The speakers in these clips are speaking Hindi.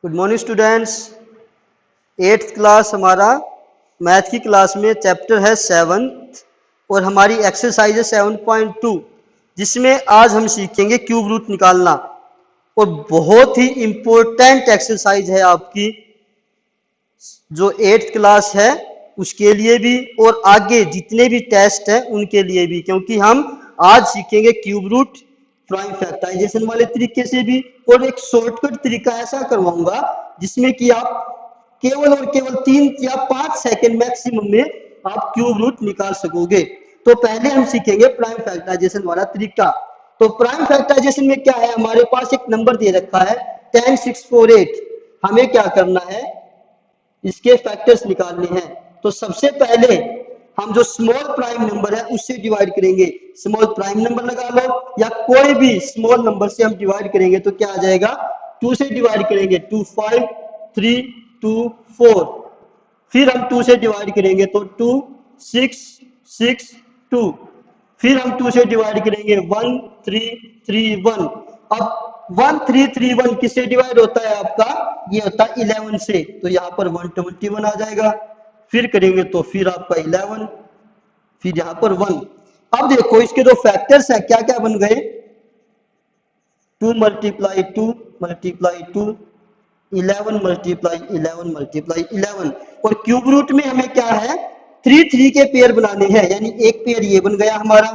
Good morning students. 8th class हमारा मैथ की क्लास में चैप्टर है 7th और हमारी एक्सरसाइज है 7.2 जिसमें आज हम सीखेंगे क्यूब रूट निकालना। और बहुत ही इम्पोर्टेंट एक्सरसाइज है आपकी जो 8th क्लास है उसके लिए भी और आगे जितने भी टेस्ट है उनके लिए भी, क्योंकि हम आज सीखेंगे क्यूब रूट प्राइम फैक्टराइजेशन वाले तरीके से भी और एक शॉर्टकट तरीका ऐसा करवाऊंगा जिसमें कि आप केवल और केवल 3 या 5 सेकंड मैक्सिमम में आप क्यूब रूट निकाल सकोगे। तो पहले हम सीखेंगे प्राइम फैक्टराइजेशन वाला तरीका। तो प्राइम फैक्टराइजेशन में क्या है, हमारे पास एक नंबर दे रखा है 10648। हमें क्या करना है, इसके फैक्टर्स निकालने हैं। तो सबसे पहले हम जो स्मॉल प्राइम नंबर है उससे डिवाइड करेंगे। स्मॉल प्राइम नंबर लगा लो या कोई भी स्मॉल नंबर से हम डिवाइड करेंगे तो क्या आ जाएगा, 2 से डिवाइड करेंगे 2 5 3 2 4। फिर हम 2 से डिवाइड करेंगे तो 2 6 6 2। फिर हम 2 से डिवाइड करेंगे 1 3 3 1। अब 1 3 3 1 किससे डिवाइड होता है आपका, ये होता है 11 से, तो यहाँ पर 121 आ जाएगा। फिर करेंगे तो फिर आपका 11, फिर यहाँ पर 1। अब देखो इसके जो फैक्टर्स है क्या क्या बन गए, 2 मल्टीप्लाई 2 मल्टीप्लाई 2, 11 मल्टीप्लाई 11 मल्टीप्लाई 11। और क्यूब रूट में हमें क्या है, 3 3 के पेयर बनाने हैं, यानी एक पेयर ये बन गया हमारा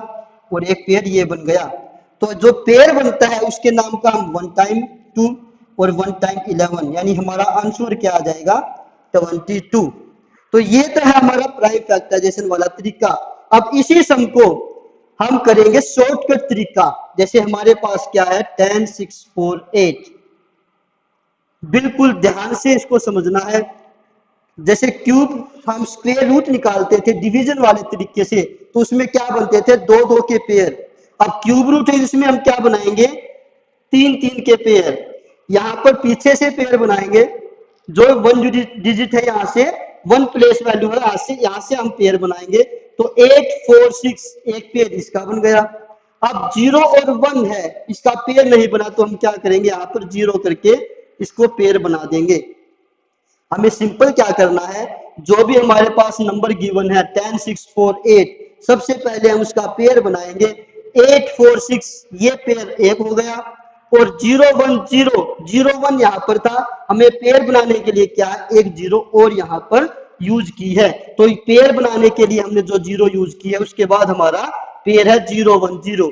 और एक पेयर ये बन गया। तो जो पेयर बनता है उसके नाम का हम 1 टाइम 2 और 1 टाइम 11, यानी हमारा आंसर क्या आ जाएगा 22। तो ये तो है हमारा प्राइम फैक्टराइजेशन वाला तरीका। अब इसी सम को हम करेंगे शॉर्टकट तरीका। जैसे हमारे पास क्या है 10648, बिल्कुल ध्यान से इसको समझना है। जैसे क्यूब हम स्क्वायर रूट निकालते थे डिवीजन वाले तरीके से, तो उसमें क्या बनते थे 2 2 के पेयर। अब क्यूब रूट है इसमें हम क्या बनाएंगे 3 3 के पेयर। यहाँ पर पीछे से पेयर बनाएंगे, जो 1 डिजिट है यहाँ से 1 प्लेस वैल्यू है यहाँ से हम पेयर बनाएंगे। तो 8 4 6 एक पेयर इसका बन गया। अब 0 और 1 है, इसका पेयर नहीं बना तो हम क्या करेंगे, यहाँ पर 0 करके इसको पेयर बना देंगे। हमें सिंपल क्या करना है, जो भी हमारे पास नंबर गिवन है 10648, सबसे पहले हम उसका पेयर बनाएंगे। 8 4 6 ये पेयर एक हो गया और 0 1 0 0 1 यहाँ पर था, हमें पेयर बनाने के लिए क्या एक 0 और यहाँ पर यूज की है। तो पेयर बनाने के लिए हमने जो 0 यूज की है उसके बाद हमारा पेयर है 0 1 0।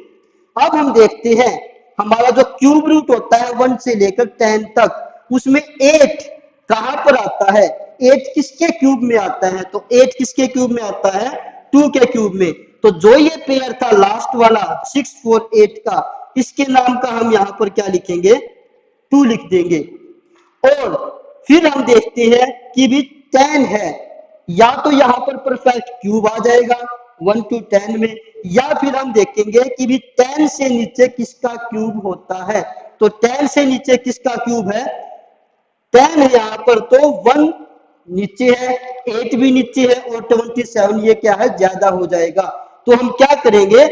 अब हम देखते हैं हमारा जो क्यूब रूट होता है 1 से लेकर 10 तक, उसमें 8 कहां पर आता है, 8 किसके क्यूब में आता है, तो 8 किसके क्यूब में आता है 2 के क्यूब में। तो जो ये पेयर था लास्ट वाला 648 का, इसके नाम का हम यहां पर क्या लिखेंगे 2 लिख देंगे। और फिर हम देखते हैं कि भी 10 है, या तो यहां पर परफेक्ट क्यूब आ जाएगा 1 to 10 में, या फिर हम देखेंगे कि भी 10 से नीचे किसका क्यूब होता है। तो 10 से नीचे किसका क्यूब है 10 है यहाँ पर, तो 1 नीचे है 8 भी नीचे है और 27 ये क्या है ज्यादा हो जाएगा। तो हम क्या करेंगे,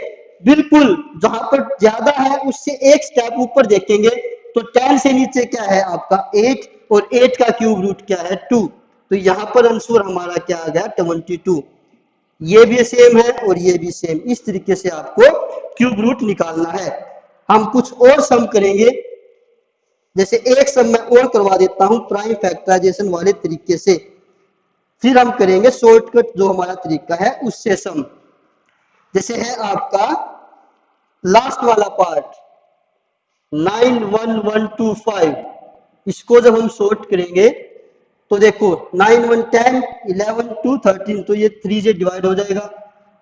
बिल्कुल जहां पर ज्यादा है उससे एक स्टेप ऊपर देखेंगे। तो 10 से नीचे क्या है आपका 8 और 8 का क्यूब रूट क्या है 2। तो यहाँ पर आंसर हमारा क्या आ गया 22। ये भी सेम है और ये भी सेम। इस तरीके से आपको क्यूब रूट निकालना है। हम कुछ और सम करेंगे, जैसे एक सम मैं और करवा देता हूं प्राइम फैक्टराइजेशन वाले तरीके से, फिर हम करेंगे शॉर्टकट जो हमारा तरीका है उससे सम। जैसे है आपका लास्ट वाला पार्ट 91125, इसको जब हम शॉर्ट करेंगे तो देखो 9 1 10 11 2 13, तो ये 3 से डिवाइड हो जाएगा।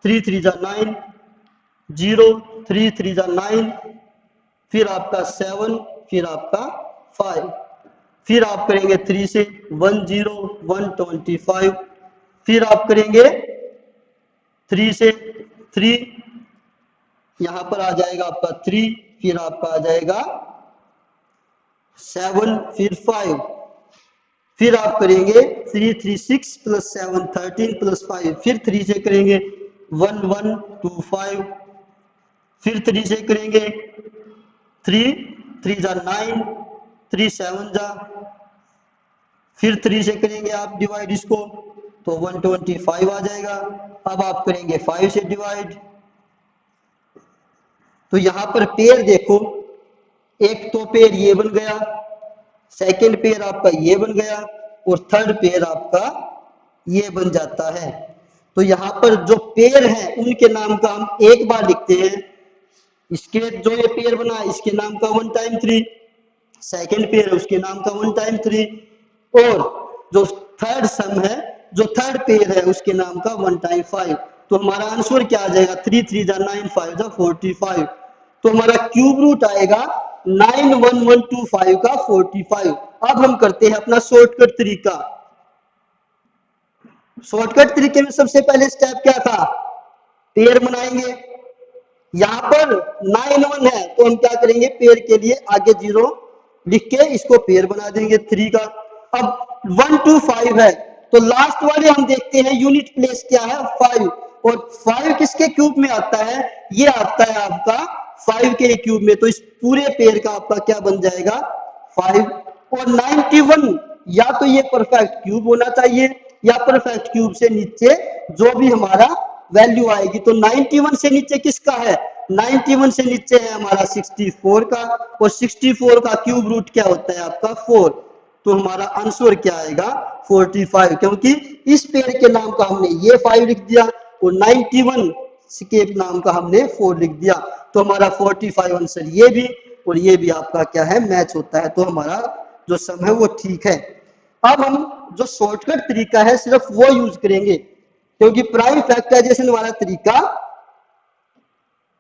3 3 जा 9 0 3 3 जा 9, फिर आपका 7, फिर आपका 5, फिर आप करेंगे 3 से 1 0 1 25, फिर आप करेंगे 3 से 3, यहां पर आ जाएगा आपका 3, फिर आपका आ जाएगा 7, फिर 5, फिर आप करेंगे 3 3 6 प्लस 7 13 प्लस 5, फिर 3 से करेंगे 1 1 2 5, फिर 3 से करेंगे 3 3 जा 9, 3 7 जा फिर 3 से करेंगे आप डिवाइड इसको, तो 125 आ जाएगा। अब आप करेंगे 5 से डिवाइड, तो यहां पर पेयर देखो, एक तो पेयर ये बन गया, सेकंड पेयर आपका ये बन गया, और थर्ड पेयर आपका ये बन जाता है। तो यहाँ पर जो पेयर है उनके नाम का हम एक बार लिखते हैं, इसके जो ये पेयर बना इसके नाम का 1 टाइम 3, सेकंड पेयर है उसके नाम का 1 टाइम 3, और जो थर्ड सम है, जो थर्ड पेयर है उसके नाम का 1 टाइम 5। तो हमारा आंसर क्या आ जाएगा, 3 3 जा 9, 5 जा 45। तो हमारा क्यूब रूट आएगा 91125 का 45। अब हम करते हैं अपना शॉर्टकट तरीका। शॉर्टकट तरीके में सबसे पहले स्टेप क्या था, पेयर बनाएंगे। यहां पर 9 1 है तो हम क्या करेंगे, पेयर के लिए आगे 0 लिख के इसको पेयर बना देंगे 3 का। अब 1 2 5 है तो लास्ट वाले हम देखते हैं यूनिट प्लेस क्या है, 5, और 5 किसके क्यूब में आता है, ये आता है आपका 5 के क्यूब में। तो इस पूरे पेयर का आपका क्या बन जाएगा, 5। और 91 या तो ये परफेक्ट क्यूब होना चाहिए, या परफेक्ट क्यूब से नीचे जो भी हमारा वैल्यू आएगी। तो 91 से नीचे किसका है, 91 से नीचे है हमारा 64 का, और 64 का क्यूब रूट क्या होता है आपका 4। तो हमारा आंसर क्या आएगा 45, क्योंकि इस पेड़ के नाम का हमने ये 5 लिख दिया और 91 के नाम का हमने 4 लिख दिया। तो हमारा 45 आंसर ये भी और ये भी आपका क्या है, मैच होता है। तो हमारा जो सम है वो ठीक है। अब हम जो शॉर्टकट तरीका है सिर्फ वो यूज करेंगे, क्योंकि प्राइम फैक्टराइजेशन वाला तरीका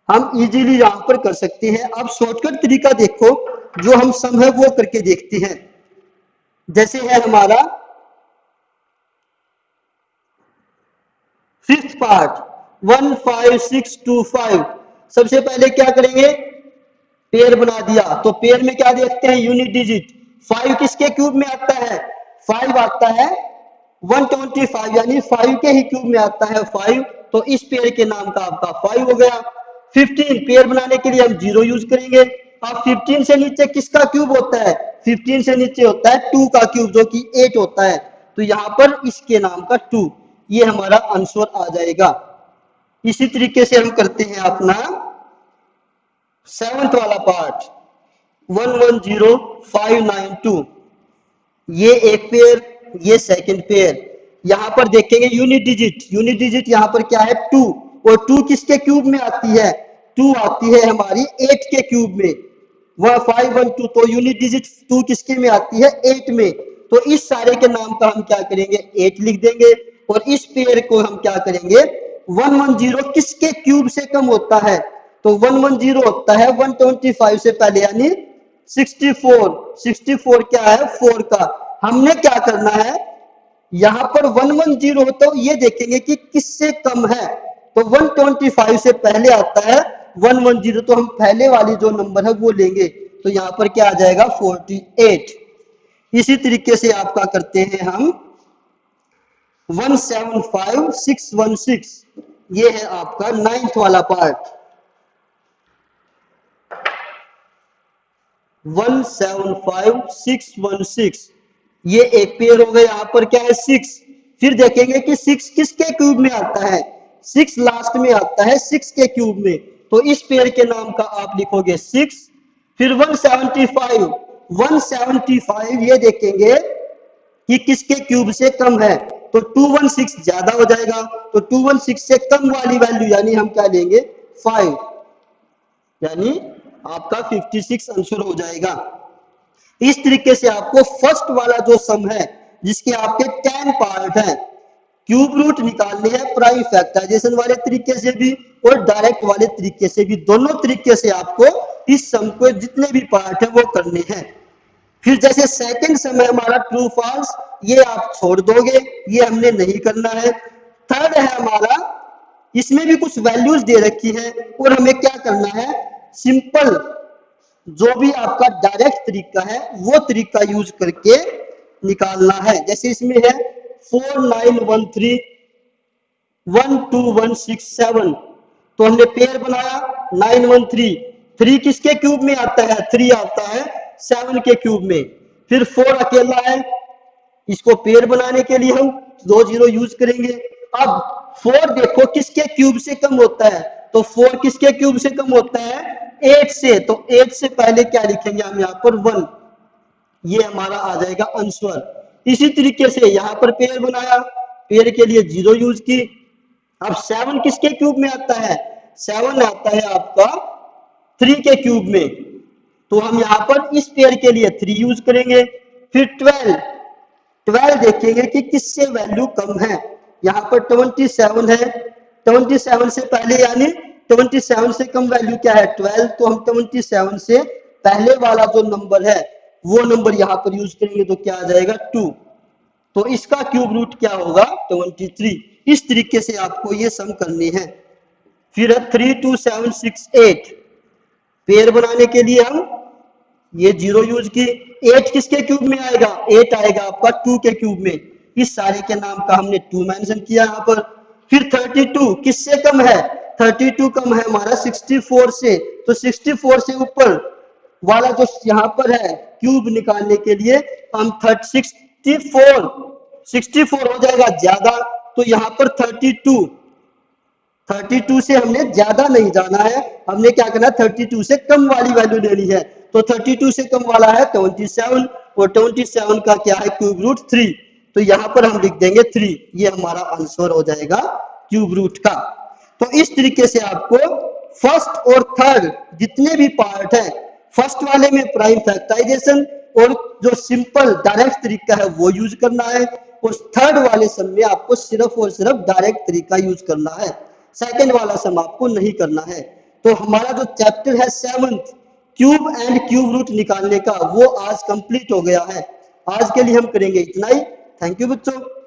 हम इजीली यहां पर कर सकते हैं। अब शॉर्टकट तरीका देखो, जो हम सम है वो करके देखते हैं। जैसे है हमारा फिफ्थ पार्ट 15625, सबसे पहले क्या करेंगे, पेयर बना दिया। तो पेयर में क्या देखते हैं, यूनिट डिजिट। 5 किसके क्यूब में आता है, 5 आता है 125, यानी 5 के ही क्यूब में आता है 5। तो इस पेयर के नाम का आपका 5 हो गया। 15 पेयर बनाने के लिए हम 0 यूज करेंगे। अब 15 से नीचे किसका क्यूब होता है, 15 से नीचे होता है 2 का क्यूब, जो कि 8 होता है। तो यहां पर इसके नाम का 2, ये हमारा आंसर आ जाएगा। इसी तरीके से हम करते हैं अपना 7th वाला पार्ट 110592, ये एक पेयर, ये सेकंड पेयर। यहां पर देखेंगे यूनिट डिजिट, यूनिट डिजिट यहां पर क्या है 2, और 2 किसके क्यूब में आती है, 2 आती है हमारी 8 के क्यूब में। वह 512, तो यूनिट डिजिट 2 किसके में आती है, 8 में। तो इस सारे के नाम का हम क्या करेंगे, 8 लिख देंगे। और इस पेयर को हम क्या करेंगे, 110 किसके क्यूब से कम होता है, तो 110 होता है 125 से पहले, यानी 64। 64 क्या है, 4 का। हमने क्या करना है, यहां पर 110 हो तो ये देखेंगे कि किससे कम है। तो 125 से पहले आता है 110, तो हम पहले वाली जो नंबर है वो लेंगे। तो यहां पर क्या आ जाएगा 48। इसी तरीके से आपका करते हैं हम 175616, ये है आपका 9th वाला पार्ट 175616, ये एक पेयर हो गया। यहां पर क्या है 6। फिर देखेंगे कि 6 किसके क्यूब में आता है, 6 लास्ट में आता है 6 के क्यूब में। तो इस पेयर के नाम का आप लिखोगे 6। फिर 175, 175 ये देखेंगे कि किसके क्यूब से कम है, तो 216 ज्यादा हो जाएगा। तो 216 से कम वाली वैल्यू यानी हम क्या लेंगे 5, यानी आपका 56 आंसर हो जाएगा। इस तरीके से आपको फर्स्ट वाला जो सम है जिसके आपके 10 पार्ट हैं, क्यूब रूट निकालने हैं प्राइम फैक्टराइजेशन वाले तरीके से भी और डायरेक्ट वाले तरीके से भी। दोनों तरीके से आपको इस सम को जितने भी पार्ट है वो करने हैं। फिर जैसे सेकंड सम है हमारा ट्रू फॉल्स, ये आप छोड़ दोगे, ये हमने नहीं करना है। थर्ड है हमारा, इसमें भी कुछ वैल्यूज दे रखी है और हमें क्या करना है, सिंपल जो भी आपका डायरेक्ट तरीका है वो तरीका यूज करके निकालना है। जैसे इसमें है 4913 12167, तो हमने पेयर बनाया 913, 3 किसके क्यूब में आता है, 3 आता है 7 के क्यूब में। फिर 4 अकेला है इसको पेयर बनाने के लिए हम 2 जीरो यूज करेंगे। अब 4 देखो किसके क्यूब से कम होता है, तो 4 किसके क्यूब से कम होता है, 8 से, तो 8 से पहले क्या लिखेंगे हम यहाँ पर 1, ये हमारा आ जाएगा आंसर। इसी तरीके से यहाँ पर पेयर बनाया, पेयर के लिए 0 यूज की। अब 7 किसके क्यूब में आता है, 7 आता है आपका 3 के क्यूब में, तो हम यहाँ पर इस पेयर के लिए 3 यूज करेंगे। फिर 12 देखेंगे कि किससे वैल्यू कम है, यहाँ पर 27 है, 27 से पहले यानी 27 से कम वैल्यू क्या है 12, तो हम 27 से पहले वाला जो नंबर है वो नंबर यहाँ पर यूज करेंगे, तो क्या आ जाएगा 2, तो इसका क्यूब रूट क्या होगा 23। इस तरीके से आपको ये सम करनी है। फिर 3 2 7 6 8, पेयर बनाने के लिए हम ये 0 यूज की। 8 किसके क्यूब में आएगा, 8 आएगा आपका 2 के क्यूब में, इस सारे के नाम का हमने 2 मेंशन किया यहाँ पर। फिर 32 किससे कम है, 32 कम है हमारा 64 से, तो 64 से ऊपर वाला जो यहाँ पर है क्यूब निकालने के लिए हम 64 हो जाएगा ज्यादा, तो यहाँ पर 32 से हमने ज्यादा नहीं जाना है, हमने क्या करना है 32 से कम वाली वैल्यू लेनी है, तो 32 से कम वाला है 27, और 27 का क्या है क्यूब रूट 3, तो यहाँ पर हम लिख देंगे 3, ये हमारा आंसर हो जाएगा क्यूब रूट का। तो इस तरीके से आपको फर्स्ट और थर्ड जितने भी पार्ट है, फर्स्ट वाले में प्राइम फैक्टराइजेशन और जो सिंपल डायरेक्ट तरीका है वो यूज करना है, और थर्ड वाले सम में आपको सिर्फ और सिर्फ डायरेक्ट तरीका यूज करना है, सेकंड वाला सम आपको नहीं करना है। तो हमारा जो चैप्टर है 7th cube and cube root निकालने का वो आज कंप्लीट हो गया है। आज के लिए हम करेंगे इतना ही। थैंक यू बच्चों।